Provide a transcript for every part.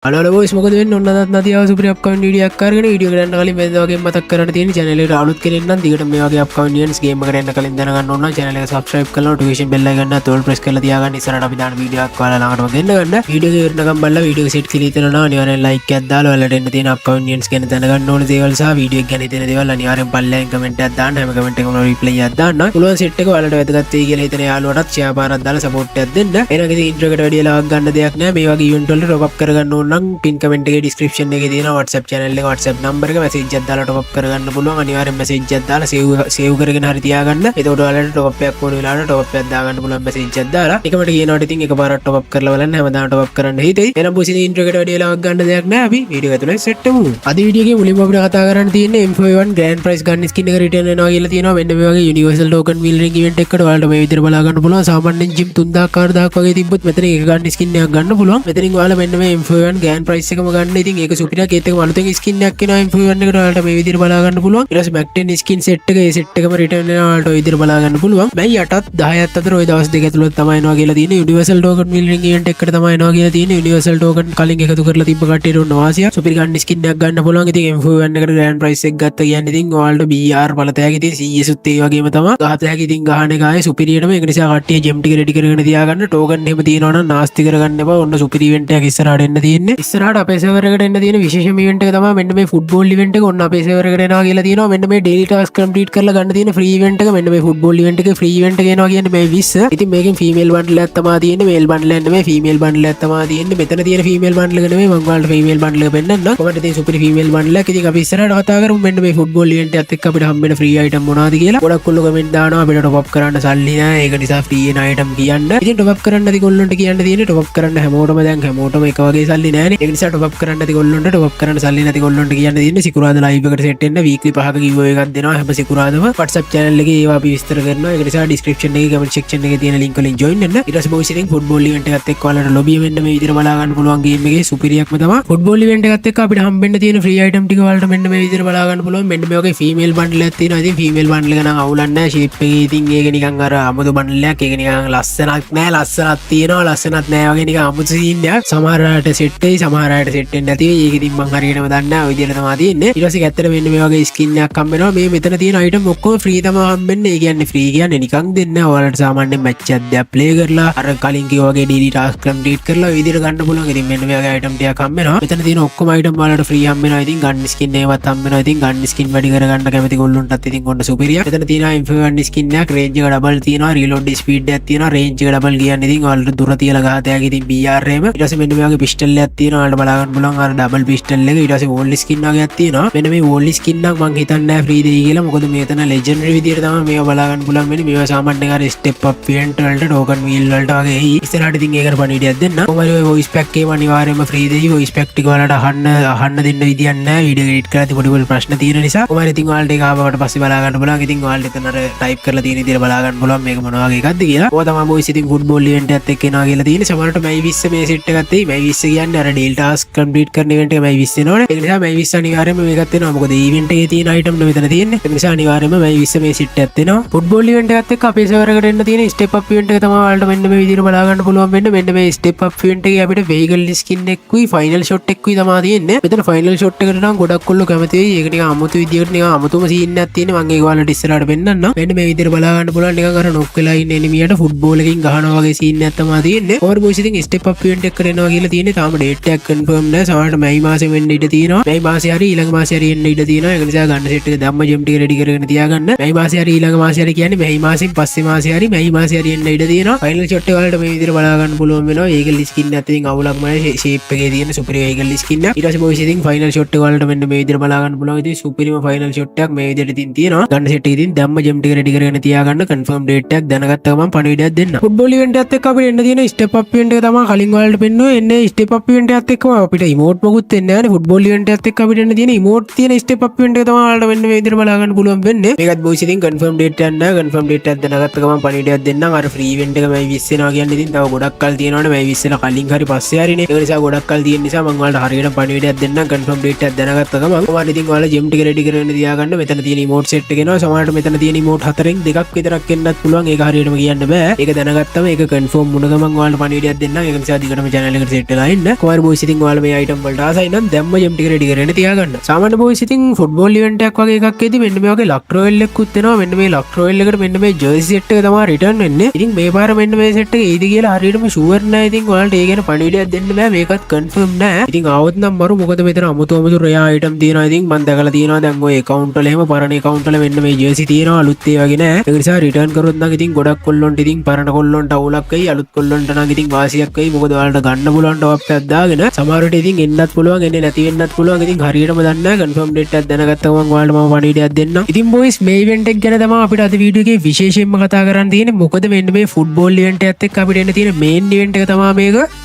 Hello boys මොකද වෙන්නේ ඔන්න අදත් නැති ආව සුපිරි අප්කමින් වීඩියෝ එකක් අරගෙන වීඩියෝ එකට යන්න කලින් මේ වගේ මතක් කරන්න තියෙන channel එකට අලුත් කෙනෙක් නම් දිගට මේ වගේ අප්කමින් ගේම් එකට යන්න කලින් දැනගන්න ඕන නම් channel එක subscribe කරලා notification bell එක ගන්න තෝල් press කරලා තියාගන්න ඉස්සරහට අපි දාන වීඩියෝ එකක් ඔයාලා ළඟටම ගෙන්න ගන්න වීඩියෝ එක ඉවරනකම් බලලා වීඩියෝ එක set කරලා ඉතනවා අනිවාර්යෙන් like එකක් දාලා ඔයාලට එන්න තියෙන අප්කමින් ගැන දැනගන්න ඕන දේවල් සහ වීඩියෝ එක ගැන හිතෙන දේවල් අනිවාර්යෙන් පල්ලෙන් comment එකක් දාන්න හැම comment එකකම reply එකක් දාන්න පුළුවන් set එක ඔයාලට වැදගත් වෙයි කියලා හිතන යාළුවටත් share පාරක් දාලා support එකක් දෙන්න එහෙනම් ඉතින් intro එකට වැඩි ලාවක් ගන්න දෙයක් නැහැ මේ වගේ event වලට top up කරගන්න ඕන නම් pin comment description එකේ තියෙන WhatsApp channel එක WhatsApp number එක message එකක් දාලා top up කරගන්න පුළුවන් අනිවාර්යෙන් message එකක් දාලා save කරගෙන හරි තියාගන්න එතකොට ඔයාලට top up එකක් ඕන වෙලාවට top up එකක් දාගන්න පුළුවන් message එකක් දාලා එකමට කියනකොට ඉතින් එකපාරක් top up කරලා බලන්න හැමදාම top up කරන්න හිතෙයි එහෙනම් පුසින intro එකට වැඩි වෙලාවක් ගන්න දෙයක් නැහැ අපි වීඩියෝ එක ඇතුලේ set වෙමු අද වීඩියෝ එකේ මුලින්ම අපිට කතා කරන්න තියෙන්නේ M41 grand prize gun skin එක return වෙනවා කියලා තියෙනවා මෙන්න මේ වගේ universal token wheel ring event එකකට ඔයාලට මේ විදිහට බලා ගන්න පුළුවන් සාමාන්‍යයෙන් gym 3000 4000 වගේ තිබ්බොත් මෙතන එක gun skin එකක් ගන්න පුළුවන් මෙතනින් ඔයාලා මෙන්න මේ M41 grand prize එකම ගන්න ඉතින් ඒක සුපිරියක් ඒත් එක අලුතෙන් ස්කින් එකක් එනවා M41 එකට ඔයාලට මේ විදිහට බලා ගන්න පුළුවන් ඊට පස්සේ Mac 10 ස්කින් සෙට් එක ඒ සෙට් එකම රිටර්න් වෙනවා ඔයාලට ඔය විදිහට බලා ගන්න පුළුවන් මයි 8ත් 10ත් අතර ඔය දවස් දෙක ඇතුළත තමයි එනවා කියලා තියෙන්නේ universal token wheel ring event එකකට තමයි එනවා කියලා තියෙන්නේ යුනිවර්සල් ටෝකන් කලින් එකතු කරලා තිබ්බ කට්ටියට උන්න වාසිය සුපිරි ගන්න ස්කින් එකක් ගන්න පුළුවන් ඉතින් M41 එකට ග්‍රෑන්ඩ් ප්‍රයිස් එක ගත්ත කියන්නේ ඉතින් ඔයාලට BR බලතෑග ඉතින් CS උත් ඒ වගේම තමයි ගහතෑග ඉතින් ගහන එක ආයේ සුපිරියටම ඒක නිසා කට්ටිය ජෙම් ටික රෙඩි කරගෙන තියාගන්න ටෝකන් එහෙම තියෙනවා නම් නාස්ති කරගන්න එපා ඔන්න සුපිරි ඉවෙන්ට් එකක් ඉස්සරහට එන්න තියෙන්නේ ඉස්සරහට අපේ සර්වර් එකට එන්න තියෙන විශේෂම ඉවෙන්ට් එක තමයි මෙන්න මේ ෆුට්බෝල් ඉවෙන්ට් එක ඔන්න අපේ සර්වර් එකට එනවා කියලා තියෙනවා මෙන්න මේ ඩේලි ටාස්ක් කම්ප්ලීට් කරලා ගන්න තියෙන ෆ්‍රී ඉවෙන්ට් එක මෙන්න මේ ෆුට්බෝල් ඉවෙන්ට් එකේ ෆ්‍රී ඉවෙන්ට් එක එනවා කියන්නේ මේ 20 ඉතින් මේකෙන් ෆීමේල් බන්ඩල් එකක් තමයි තියෙන්නේ මේල් බන්ඩල් එකක් නෙමෙයි ෆීමේල් බන්ඩල් එකක් තමයි තියෙන්නේ මෙතන තියෙන ෆීමේල් බන්ඩල් එක නෙමෙයි මම ඔයාලට ෆීමේල් බන්ඩල් එක පෙන්නන්නම් කොහොමද ඉතින් සුපිරි ෆීමේල් බන්ඩල් එකක් ඉතින් අපි ඉස්සරහට කතා කරමු මෙන්න මේ ෆුට්බෝල් ඉවෙන්ට් එකත් එක්ක අපිට හම්බෙන ෆ්‍රී අයිටම් මොනවද කියලා ගොඩක් කොල්ලෝ කමෙන්ට් දානවා අපිට টপ අප් කරන්න සල්ලි නැහැ ඒක නිසා ෆ්‍රී එන අයිටම් කියන්න ඉතින් টপ අප් කරන්න ඇති කොල්ලන්ට කියන්න තියෙන්නේ টপ අප් කරන්න හැමෝටම දැන් හැමෝටම එක වගේ සල්ලි නැහැනේ ඒ නිසා টপ අප් කරන්න ඇති කොල්ලන්ට টপ අප් කරන්න සල්ලි නැති කොල්ලන්ට කියන්න තියෙන්නේ සිකුරාදා ලයිව් එකට සෙට් වෙන්න වීක්ලි 5ක giveaway එකක් දෙනවා හැම සිකුරාදාම WhatsApp channel එකේ ඒවා අපි විස්තර කරනවා ඒක නිසා description එකේ comment section එකේ තියෙන link වලින් join වෙන්න ඊට පස්සේ boys ඉතින් football event එකත් එක්ක ඔයාලට lobby වෙන්න මේ විදිහට බලා ගන්න පුළුවන් game එකේ සුපිරියක්ම තමයි football event එකත් එක්ක අපිට හම්බෙන්න තියෙන free item ටික ඔයාලට මෙන්න මේ විදිහට බලා ගන්න පුළුවන් මෙන්න මේ වගේ female bundle එකක් තියෙනවා ඉතින් female bundle එක නම් අවුලක් නැහැ shape එකේ ඉතින් ඒක නිකන් අර අමුතු bundle එකක් ඒක නිකන් ලස්සනක් නැහැ ලස්සනක් තියෙනවා ලස්සනක් නැහැ වගේ නිකන් අමුතු scene එකක් සමහර අයට set වෙයි සමහර අයට set වෙන්නේ නැති වෙයි ඒක ඉතින් මම හරියටම දන්නේ නැහැ ඔය විදිහට තමයි තියෙන්නේ ඊට පස්සේ ඇත්තට මෙන්න මේ වගේ skin එකක් හම්බ වෙනවා මේ මෙතන තියෙන item ඔක්කොම free තමයි හම්බෙන්නේ ඒ කියන්නේ free කියන්නේ නිකන් දෙන්නේ ඔයාලට සාමාන්‍යයෙන් match එකක් දෙයක් play කරලා අර කලින් කිව්වා වගේ daily task complete කරලා ඔය විදිහට ගන්න පුළුවන් ඉතින් මෙන්න මේ වගේ item ටිකක් හම්බ වෙනවා මෙතන තියෙන ඔක්කොම item ඔයාලට free හම්බ වෙනවා ඉතින් gun skin ඒවත් හම්බ වෙනවා ඉතින් gun skin වැඩි කරගන්න කැමති ගොල්ලොන්ටත් ඉතින් ඔන්න සුපිරියක් මෙතන තියෙනවා M41 skin එකක් range එක double තියෙනවා reload speed එකක් තියෙනවා range එක double කියන්නේ ඉතින් ඔයාලට දුර තියලා ගහතයක් ඉතින් BR එහෙම ඊට පස්සේ මෙන්න මේ වගේ pistol එකක් තියෙනවා ඔයාලට බලා ගන්න පුළුවන් අර double pistol එක ඊට පස්සේ wall skin වගේක් තියෙනවා මෙන්න මේ wall skin එක මම හිතන්නේ නැහැ free දෙයි කියලා මොකද මෙතන legendary විදියට තමයි මේවා බලා ගන්න පුළුවන් වෙන්නේ මේවා සාමාන්‍යයෙන් අර step up event වලට token wheel වලට වගේ එයි ඉස්සරහට ඉතින් ඒකට පණිවිඩයක් දෙන්න කොහමද ඔය voice pack එකම අනිවාර්යයෙන්ම free දෙයි voice pack ටික වලට අහන්න දෙන්න විදියක් නැහැ වීඩියෝ edit කරලා තිබුණු පොඩි ප්‍රශ්න තියෙන නිසා කොහමද ඉතින් ඔයාලට ඒක ආවකට පස්සේ බලා ගන්න පුළුවන් ඉතින් ඔයාලට එතන අර type කරලා තියෙන විදියට බලා ගන්න පුළුවන් මේක මොනවා වගේ එකක්ද කියලා ඕක තමයි voice ඉතින් football event එකත් එක්ක එනවා කියලා තියෙන්නේ සමහරට මයි 20 මේ set එකත් එයි මයි 20 කියන්නේ අර daily task complete කරන event එක මයි 20 එනවනේ ඒ නිසා මයි 20 අනිවාර්යයෙන්ම මේකත් එනවා මොකද event එකේ තියෙන item නේ මෙතන තියෙන්නේ ඒ නිසා අනිවාර්යයෙන්ම මයි 20 මේ set එකත් එනවා football event එකත් එක්ක අපේ server එකට එන්න තියෙන step up event එක තමයි ඔයාලට මෙන්න මේ විදිහට බලා ගන්න පුළුවන් වෙන්නේ මෙන්න මේ step up event එකේ අපිට vehicle skin එකකුයි final shot එකකුයි තමයි තියෙන්නේ මෙතන final shot එකට නම් ගොඩක් කොල්ලෝ කැමති වෙයි ඒක නිකන් අමුතු විදිහකට නිකන් අමුතුම scene එකක් තියෙන්නේ මම ඒක ඔයාලට ඉස්සරහට පෙන්නන්නම් මෙන්න මේ විදිහට බලා ගන්න පුළුවන් නිකන් අර knock වෙලා ඉන්න එනිමියට football එකකින් ගහනවා වගේ scene එකක් තමයි තියෙන්නේ over boys ඉතින් step up event එකකට එනවා කියලා තියෙන්නේ තාම date එකක් confirm නැහැ සමහරට මයි මාසෙ වෙන්න ඉඩ තියෙනවා මයි මාසෙ හරි ඊළඟ මාසෙ හරි එන්න ඉඩ තියෙනවා ඒක නිසා ගන්න set එක ධම්ම gem ටික ready කරගෙන තියාගන්න මයි මාසෙ හරි ඊළඟ මාසෙ හරි කියන්නේ මයි මාසෙන් පස්සේ මාසෙ හරි මයි මාසෙ හරි එන්න ඉඩ තියෙනවා final shot එක වලට මේ විදිහට බලා ගන්න පුළුවන් වෙනවා ඒක skin එකත් ඉතින් අවුලක්ම නැහැ shape එකේ තියෙන super vehicle skin එක ඊට පස්සේ boys ඉතින් final shot එක වලට මෙන්න මේ විදිහට බලා ගන්න පුළුවන් ඉතින් superම final shot එකක් මේ විදිහට ඉතින් තියෙනවා ගන්න set එක ඉතින් ධම්ම gem ටික ready කරගෙන තියාගන්න confirm date එකක් දැනගත්ත ගමන් පණිවිඩයක් දෙන්න football event එකත් එක්ක අපිට එන්න තියෙන step up event එක තමයි කලින් ඔයාලට පෙන්නුවේ එන්නේ step up event එකත් එක්කම අපිට emote මොකුත් එන්නේ නැහැ නේ football event එකත් එක්ක අපිට එන්න තියෙන emote තියෙන step up event එක තමයි ඔයාලට මෙන්න මේ විදිහට බලා ගන්න පුළුවන් වෙන්නේ මේකත් boys ඉතින් confirm date එකක් නැහැ confirm date එකක් දැනගත්ත ගමන් පණිවිඩයක් දෙන්නම් අර free event එක මම 20 වෙනවා කියන්නේ ඉතින් තව ගොඩක් කල් තියෙනවනේ මම 20 වෙන කලින් හරි පස්සේ හරිනේ ඒක නිසා ගොඩක් කල් තියෙන නිසා මම ඔයාලට හරියට පණිවිඩයක් දෙන්නම් confirm date එකක් දැනගත්ත ගමන් ඔයාලා ඉතින් ඔයාලා gem ටික ready කරගෙන තියාගන්න මෙතන තියෙන emote set එක එනවා සමහරට මෙතන තියෙන emote හතරෙන් දෙකක් විතරක් එන්නත් පුළුවන් ඒක හරියටම කියන්න බෑ ඒක දැනගත්තම ඒක confirm වුණ ගමන් ඔයාලට පණිවිඩයක් දෙන්නම් ඒක නිසා දිගටම channel එකට set වෙලා ඉන්න කොහමද බොයිස් ඉතින් ඔයාලා මේ අයිටම් වලට ආසයි නම් දැම්ම ජෙම් ටික රෙඩි කරගෙන තියාගන්න. සාමාන්‍ය බොයිස් ඉතින් ෆුට්බෝල් ඉවෙන්ට් එකක් වගේ එකක් එදී මෙන්න මේ වගේ ලක් රොයල් එකකුත් එනවා. මෙන්න මේ ලක් රොයල් එකට මෙන්න මේ ජර්සි සෙට් එක තමයි රිටර්න් වෙන්නේ. ඉතින් මේ පාර මෙන්න මේ සෙට් එක එයිද කියලා හරියටම ෂුවර් නෑ. ඉතින් ඔයාලට ඒ ගැන පණිවිඩයක් දෙන්න බෑ. මේකත් කන්ෆර්ම් නෑ. ඉතින් ආවොත් නම් මරු මොකද මෙතන අමුතු රෙයා අයිටම් තියෙනවා. ඉතින් මම දැකලා තියෙනවා දැන් ඔය account වල එහෙම පරණ account වල මෙන්න මේ ජර්සි තියෙනවා. අලුත් ඒ වගේ නෑ. ඒ නිසා රිටර්න් කරොත් නම් ඉතින් ගොඩක් කොල්ලොන්ට ඉතින් පරණ කොල්ලොන්ට අවුලක් වෙයි. අලුත් කොල්ලොන්ට නම් ඉතින් වාසියක් වෙයි. මොකද ඔයාලට ගන්න පුළුවන් ටොප් එකක් දාගෙන සමහර විට ඉතින් එන්නත් පුළුවන් එන්නේ නැති වෙන්නත් පුළුවන්. ඉතින් හරියටම දන්නේ නැහැ. කන්ෆර්ම් ඩේට් එකක් දැනගත්තම මම ඔයාලට මම පණිවිඩයක් දෙන්නම්. ඉතින් බොයිස් මේ ඉවෙන්ට් එක ගැන තමයි අපිට අද වීඩියෝ එකේ විශේෂයෙන්ම කතා කරන්න තියෙන්නේ. මොකද මෙන්න මේ ෆුට්බෝල් ඉවෙන්ට් එකත් එක්ක අපිට එන්න තියෙන මේන් ඉවෙන්ට් එක තමයි මේක.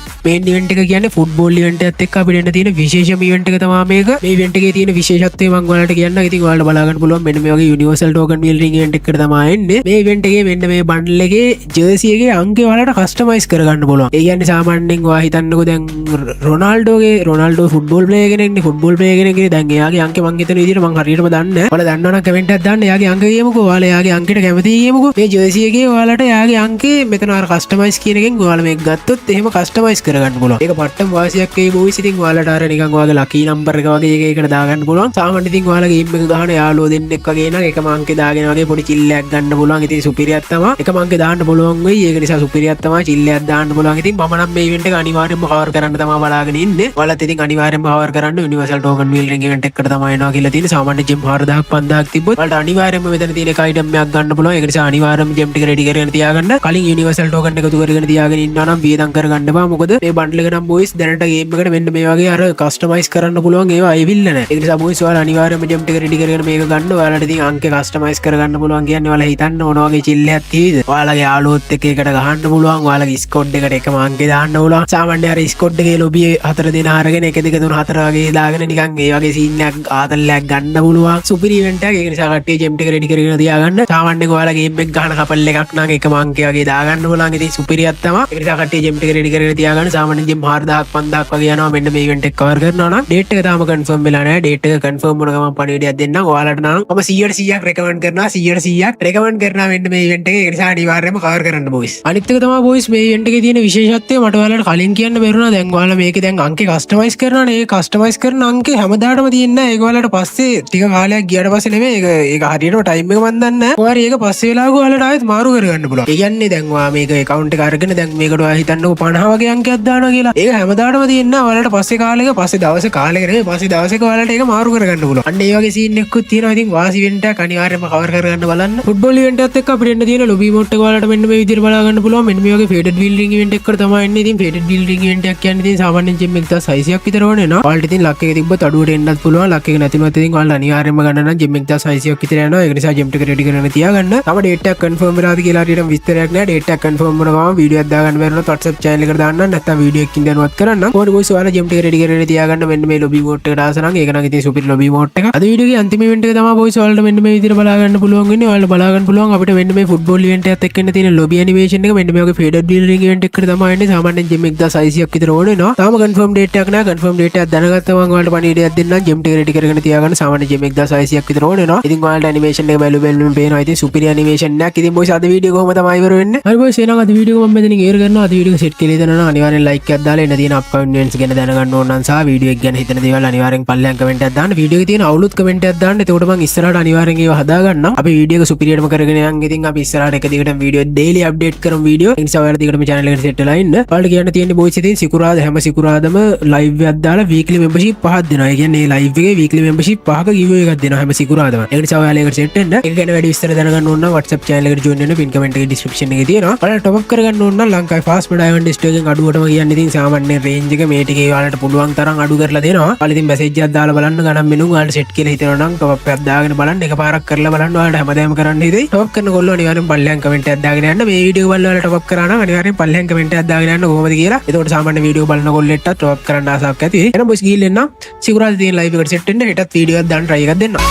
මේන් ඉවෙන්ට් එක කියන්නේ ෆුට්බෝල් ඉවෙන්ට් එකත් එක්ක අපිට එන්න තියෙන විශේෂම ඉවෙන්ට් එක තමයි මේක. මේ ඉවෙන්ට් එකේ තියෙන විශේෂත්වය මම ඔයාලට කියන්නම්. ඉතින් ඔයාලට බලා ගන්න පුළුවන් මෙන්න මේ වගේ යුනිවර්සල් ටෝකන් වීල් රින් ඉවෙන්ට් එකකට තමයි එන්නේ. මේ ඉවෙන්ට් එකේ මෙන්න මේ බන්ඩල් එකේ ජර්සි එකේ අංකය ඔයාලට කස්ටමයිස් කරගන්න පුළුවන්. ඒ කියන්නේ සාමාන්‍යයෙන් ඔයා හිතන්නකෝ දැන් රොනාල්ඩෝ ෆුට්බෝල් ප්ලේයර් කෙනෙක්නේ. ෆුට්බෝල් ප්ලේයර් කෙනෙක්නේ. දැන් එයාගේ අංකය මං හිතන විදිහට මං හරියටම දන්නේ නැහැ. ඔයාලා දන්නවනම් කමෙන්ට් එකක් දාන්න. එයාගේ අංකය කියමුකෝ. ඔයාලා එයාගේ අංකයට කැමති කියමුකෝ. මේ ජර්සි එකේ ඔයාලට එයාගේ අංකය මෙතන අර කස්ටමයිස් කියන එකෙන් ඔයාලා මේක ගත්තොත් එහෙම කස්ටමයිස් කරගන්න පුළුවන්. ඒක පට්ටම වාසියක් ඒ බොයිස්. ඉතින් ඔයාලට අර නිකන් ඔයාගේ ලකී නම්බර් එක වගේ එකකට දාගන්න පුළුවන්. සාමාන්‍යයෙන් ඉතින් ඔයාලා ගේම් එක ගහන යාළුවෝ දෙන්නෙක් වගේ නම් එකම අංකේ දාගෙන වගේ පොඩි චිල්ලයක් ගන්න පුළුවන්. ඉතින් සුපිරියක් තමයි. එකම අංකේ දාන්න පුළුවන් වෙයි. ඒක නිසා සුපිරියක් තමයි චිල්ලයක් දාන්න පුළුවන්. ඉතින් මම නම් මේ ඉවෙන්ට් එක අනිවාර්යයෙන්ම කවර් කරන්න තමයි බලාගෙන ඉන්නේ. ඔයාලත් ඉතින් අනිවාර්යයෙන්ම කවර් කරන්න යුනිවර්සල් ටෝකන් වීල් රින් ඉවෙන්ට් එකකට තමයි එනවා කියලා තියෙන. සාමාන්‍ය ජෙම් 4000ක් 5000ක් තිබ්බොත් ඔයාලට අනිවාර්යයෙන්ම මෙතන තියෙන එක අයිටම් එකක් ගන්න පුළුවන්. ඒක නිසා අනිවාර්යයෙන්ම ජෙම් ටික රෙඩි කරගෙන තියාගන්න. කලින් යුනිවර්සල් ටෝකන් එකතු කරගෙන තියාගෙන ඉන්නවා නම් වියදම් කරගන්න බෑ. මොකද මේ බන්ඩල් එක නම් බොයිස් දැනට ගේම් එකට මෙන්න මේ වගේ අර කස්ටමයිස් කරන්න පුළුවන් ඒවා අයවිල්ල නැහැ. ඒ නිසා බොයිස් ඔයාලා අනිවාර්යයෙන්ම ජෙම් ටික රෙඩි කරගෙන මේක ගන්න. ඔයාලට ඉතින් අංක කස්ටමයිස් කරගන්න පුළුවන් කියන්නේ ඔයාලා හිතන්න ඕන වගේ චිල්ලයක් තියෙයිද? ඔයාලගේ යාළුවොත් එක්ක එකට ගහන්න පුළුවන්. ඔයාලගේ ස්කොඩ් එකට එකම අංකේ දාන්න පුළුවන්. සාමාන්‍ය අර ස්කොඩ් එකේ ලොබියේ 4 දෙනා අරගෙන 1 2 3 4 වගේ දාගෙන නිකන් ඒ වගේ සීන් එකක් ආතල්ලයක් ගන්න පුළුවන්. සුපිරි ඉවෙන්ට් එකක්. ඒක නිසා කට්ටිය ජෙම් ටික රෙඩි කරගෙන තියාගන්න. සාමාන්‍යයෙන් ඔයාලා ගේම් එක ගහන කපල් එකක් නම් එකම අංකේ වගේ දාගන්න පුළුවන්. ඉතින් සුපිරියක් තමයි. ඒ නිසා කට්ටිය ජෙම් ටික රෙඩි කරගෙන තියාගන්න. සාමාන්‍යයෙන් ජෙම් 4000ක් 5000ක් වගේ යනවා මෙන්න මේ ඉවෙන්ට් එක කවර් කරනවා නම්. ඩේට් එක තාම කන්ෆර්ම් වෙලා නැහැ. ඩේට් එක කන්ෆර්ම් වුණ ගමන් පණිවිඩයක් දෙන්නම්. ඔයාලට නම් මම 100%ක් රෙකමන්ඩ් කරනවා. 100%ක් රෙකමන්ඩ් කරනවා මෙන්න මේ ඉවෙන්ට් එක. ඒ නිසා අනිවාර්යයෙන්ම කවර් කරන්න බොයිස්. අනිත් එක තමයි බොයිස් මේ ඉවෙන්ට් එකේ තියෙන විශේෂත්වය මට ඔයාලට කලින් කියන්න බැරුණා. දැන් ඔයාලා මේකේ දැන් අංකේ කස්ටමයිස් කරනවානේ. ඒ කස්ටමයිස් කරන අංකේ හැමදාටම තියෙන්නේ නැහැ. ඒක ඔයාලට පස්සේ ටික කාලයක් ගියාට පස්සේ නෙමෙයි. ඒක හරියටම ටයිම් එක මන් දන්නේ නැහැ. ඔයාලා ඒක පස්සේ වෙලාවක ඔයාලට ආයෙත් මාරු කරගන්න පුළුවන්. ඒ කියන්නේ දැන් ඔයා මේක account එක අරගෙන දැන් මේකට ඔයා හිතන්නකෝ 50 වගේ අංකයක් දානවා කියලා. ඒක හැමදාටම තියෙන්නේ නැහැ. ඔයාලට පස්සේ කාලෙක පස්සේ දවසේ කාලෙක නෙමෙයි පස්සේ දවසක ඔයාලට ඒක මාරු කරගන්න පුළුවන්. අන්න ඒ වගේ සීන් එකකුත් තියෙනවා. ඉතින් වාසි ඉවෙන්ට් එකක් අනිවාර්යයෙන්ම කවර් කරගන්න බලන්න. ෆුට්බෝල් ඉවෙන්ට් එකත් එක්ක අපිට එන්න තියෙන ලොබි මෝඩ් එක ඔයාලට මෙන්න මේ විදිහට බලා ගන්න පුළුවන්. මෙන්න මේ වගේ ෆේඩඩ් වීල් රින් ඉවෙන්ට් එකකට තමයි එන්නේ. ඉතින් ෆේඩඩ් වීල් රින් ඉවෙන්ට් එකක් කියන්නේ ඉතින් සාමාන්‍යයෙන් ජෙම් 1600ක් විතර ඕනේ නවා. ඔයාලට ඉතින් ලක් එක තිබ්බත් අඩුවට එන්නත් පුළුවන්. ලක් එක නැතිනොත් ඉතින් ඔයාලට අනිවාර්යයෙන්ම ගන්න නම් ජෙම් 1600ක් විතර යනවා. ඒක නිසා ජෙම් ටික රෙඩි කරගෙන තියාගන්න. තව ඩේට් එකක් කන්ෆර්ම් වෙලාද කියලා හරියටම විස්තරයක් නැහැ. ඩේට් එකක් කන්ෆර්ම් වුණ ගමන් වීඩියෝ එකක් දාගන්න බැරිනොත් WhatsApp channel එකට දාන්න. නැත්නම් වීඩියෝ එකකින් දැනුවත් කරන්න. කොහොමද බොයිස් ඔයාලා ජෙම් ටික රෙඩි කරගෙන තියාගන්න. මෙන්න මේ ලොබි මෝඩ් එකට ආස නම් ඒක නම් ඉතින් සුපිරි ලොබි මෝඩ් එක. අද වීඩියෝ එකේ අන්තිම ඉවෙන්ට් එක තමයි බොයිස් ඔයාලට මෙන්න මේ විදිහට බලා ගන්න පුළුවන් වෙන්නේ. ඔයාලට බලා ගන්න පුළුවන් අපිට මෙන්න මේ ෆුට්බෝල් ඉවෙන්ට් එකත් එක්ක එන්න තියෙන ලොබි ඇනිමේෂන් එක මෙන්න මේ වගේ ෆේඩඩ් වීල් රින් ඉවෙන්ට් එකකට තමයි එන්නේ. සාමාන්‍යයෙන් ජෙම් 1600ක් විතර ඕනේ නවා. තාම කන්ෆර්ම් ඩේට් එකක් නැහැ. කන්ෆර්ම් ඩේට් එකක් දැනගත්තම මම ඔයාලට පණිවිඩයක් දෙන්නම්. ජෙම් ටික රෙඩි කරගෙන තියාගන්න. සාමාන්‍ය ජෙම් 1600ක් විතර ඕනේ නවා. ඉතින් ඔයාලට ඇනිමේෂන් එක බැලුවෙන්න පේනවා. ඉතින් සුපිරි ඇනිමේෂන් එකක්. ඉතින් බොයිස් අද වීඩියෝ කොහොම තමයි ඉවර වෙන්නේ. හරි බොයිස් එහෙනම් අද වීඩියෝ මම මෙතනින් ඉවර කරනවා. අද වීඩියෝ සෙට් කියලා ඉතනනම් අනිවාර්යෙන් ලයික් එකක් දාලා එන්න තියෙන අප්කමින් ඉවෙන්ට්ස් ගැන දැනගන්න ඕන නම් සහ වීඩියෝ එක ගැන හිතන දේවල් අනිවාර්යෙන් පල්ලෙහාන් කමෙන්ට් එකක් දාන්න. වීඩියෝ එකේ තියෙන අවුලුත් කමෙන්ට් එකක් දාන්න. එතකොට මම ඉස්සරහට අනිවාර්යෙන් ඒව හදා ගන්නම්. අපි වීඩියෝ එක සුපිරියටම කරගෙන යන්. ඉතින් අපි ඉස්සරහට එක දිගටම වීඩියෝ ඩේලි අප්ඩේට් කරමු වීඩියෝ. ඒ නිසා ඔයාලා දිගටම channel එකට සෙට් වෙලා ඉන්න. ඔයාලට කියන්න තියෙන්නේ බොයිස් ඉතින් සිකුරාදා හැම සිකුරාදම ලයිව් එකක් දාලා වීක්ලි membership 5ක් දෙනවා. ඒ කියන්නේ මේ ලයිව් එකේ වීක්ලි membership 5ක giveaway එකක් දෙනවා හැම සිකුරාදාම. ඒ නිසා ඔයාලා ඒකට සෙට් වෙන්න. ඒක ගැන වැඩි විස්තර දැනගන්න ඕන නම් WhatsApp channel එකට join වෙන්න. pin comment එකේ description එකේ තියෙනවා. ඔයාලා top up කරගන්න ඕන නම් ලංකාවේ fast diamond store එකෙන් අඩුවටම කියන්නේ ඉතින් සාමාන්‍ය range එක මේ ටිකේ ඔයාලට පුළුවන් තරම් අඩු කරලා දෙනවා. ඔයාලා ඉතින් message එකක් දාලා බලන්න ගණන් මෙනුම් ඔයාලට set කියලා හිතනවා නම් top up එකක් දාගෙන බලන්න. එකපාරක් කරලා බලන්න ඔයාලට හැමදාම කරන්න හිතෙයි. top up කරනකොට අනිවාර්යෙන් පල්ලෙහාන් comment එකක් දාගෙන යන්න. මේ වීඩියෝ බලලා ඔයාලා top up කරා නම් අනිවාර්යෙන් පල්ලෙහාන් comment එකක් දාගෙන යන්න කොහොමද කියලා. එතකොට සාමාන්‍ය වීඩියෝ බලන කොල්ලෙක්ට top up කරන්න ආසාවක් ඇති වෙයි. එහෙනම් බොස් ගිහින් එන්න. සිකුරාදා තියෙන live එකට set වෙන්න. හෙටත් වීඩියෝ එකක් දාන්න try එකක් දෙන්න.